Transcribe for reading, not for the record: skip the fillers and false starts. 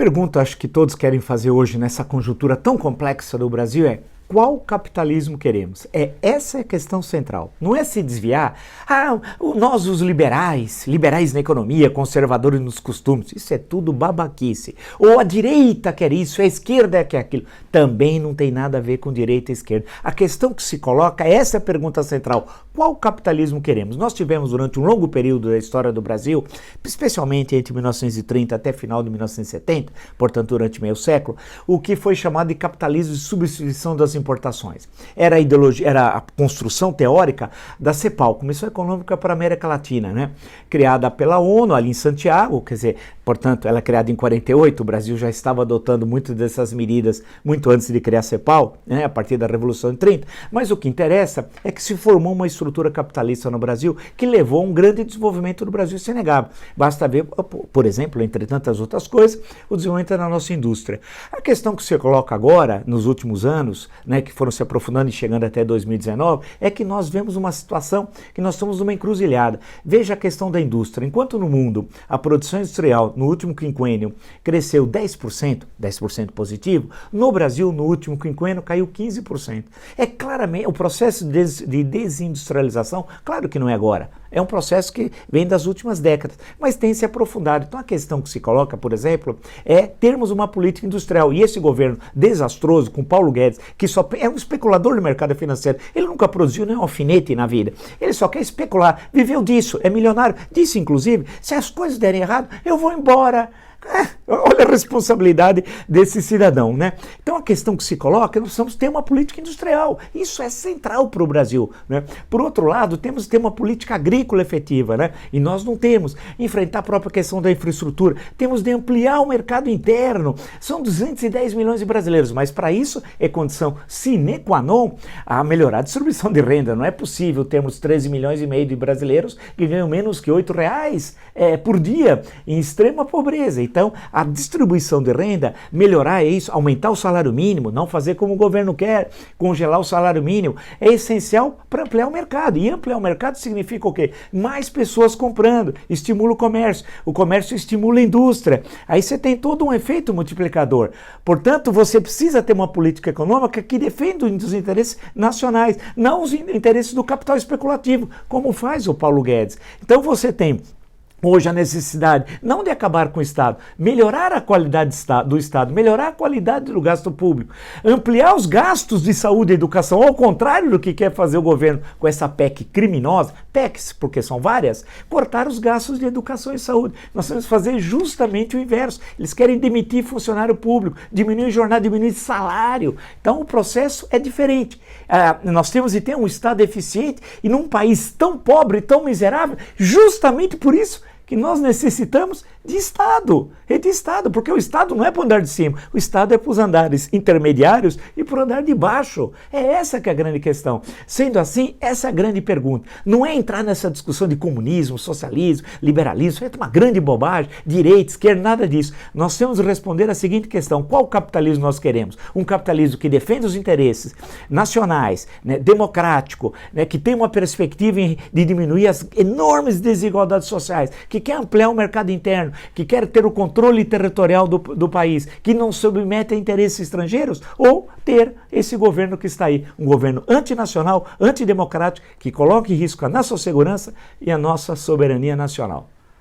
pergunta, acho que todos querem fazer hoje nessa conjuntura tão complexa do Brasil é: qual capitalismo queremos? Essa é a questão central. Não é se desviar. Nós os liberais na economia, conservadores nos costumes, isso é tudo babaquice. Ou a direita quer isso, a esquerda quer aquilo. Também não tem nada a ver com direita e esquerda. A questão que se coloca, essa é a pergunta central. Qual capitalismo queremos? Nós tivemos durante um longo período da história do Brasil, especialmente entre 1930 até final de 1970, portanto durante meio século, o que foi chamado de capitalismo de substituição das importações. Era a ideologia, era a construção teórica da CEPAL, Comissão Econômica para a América Latina, né? Criada pela ONU ali em Santiago, quer dizer, portanto, ela é criada em 48, o Brasil já estava adotando muitas dessas medidas muito antes de criar a CEPAL, né? A partir da Revolução de 30, mas o que interessa é que se formou uma estrutura capitalista no Brasil que levou a um grande desenvolvimento do Brasil, isso é inegável. Basta ver, por exemplo, entre tantas outras coisas, o desenvolvimento da nossa indústria. A questão que se coloca agora, nos últimos anos, né, que foram se aprofundando e chegando até 2019, é que nós vemos uma situação que nós estamos numa encruzilhada. Veja a questão da indústria. Enquanto no mundo a produção industrial no último quinquênio cresceu 10% positivo, no Brasil no último quinquênio caiu 15%. É claramente o processo de desindustrialização, claro que não é agora. É um processo que vem das últimas décadas, mas tem se aprofundado. Então a questão que se coloca, por exemplo, é termos uma política industrial. E esse governo desastroso, com Paulo Guedes, que só é um especulador do mercado financeiro, ele nunca produziu nem um alfinete na vida. Ele só quer especular, viveu disso, é milionário. Disse, inclusive, se as coisas derem errado, eu vou embora. Olha a responsabilidade desse cidadão, né? Então a questão que se coloca é que nós precisamos ter uma política industrial. Isso é central para o Brasil, né? Por outro lado, temos que ter uma política agrícola efetiva, né? E nós não temos. Enfrentar a própria questão da infraestrutura. Temos de ampliar o mercado interno. São 210 milhões de brasileiros, mas para isso é condição sine qua non a melhorar a distribuição de renda. Não é possível termos 13 milhões e meio de brasileiros que ganham menos que R$8 por dia em extrema pobreza. Então, a distribuição de renda, melhorar isso, aumentar o salário mínimo, não fazer como o governo quer, congelar o salário mínimo, é essencial para ampliar o mercado. E ampliar o mercado significa o quê? Mais pessoas comprando, estimula o comércio estimula a indústria. Aí você tem todo um efeito multiplicador. Portanto, você precisa ter uma política econômica que defenda os interesses nacionais, não os interesses do capital especulativo, como faz o Paulo Guedes. Então você tem hoje a necessidade não de acabar com o Estado, melhorar a qualidade do Estado, melhorar a qualidade do gasto público, ampliar os gastos de saúde e educação, ao contrário do que quer fazer o governo com essa PEC criminosa, PECs, porque são várias, cortar os gastos de educação e saúde. Nós temos que fazer justamente o inverso. Eles querem demitir funcionário público, diminuir jornada, diminuir salário. Então o processo é diferente. Nós temos de ter um Estado eficiente e num país tão pobre, tão miserável, justamente por isso que nós necessitamos de Estado. É de Estado, porque o Estado não é para o andar de cima, o Estado é para os andares intermediários e para o andar de baixo. É essa que é a grande questão. Sendo assim, essa é a grande pergunta. Não é entrar nessa discussão de comunismo, socialismo, liberalismo, é uma grande bobagem, direita, esquerda, nada disso. Nós temos de responder a seguinte questão: qual capitalismo nós queremos? Um capitalismo que defenda os interesses nacionais, né, democrático, né, que tem uma perspectiva de diminuir as enormes desigualdades sociais, que quer ampliar o mercado interno, que quer ter o controle territorial do país, que não submete a interesses estrangeiros, ou ter esse governo que está aí, um governo antinacional, antidemocrático, que coloca em risco a nossa segurança e a nossa soberania nacional.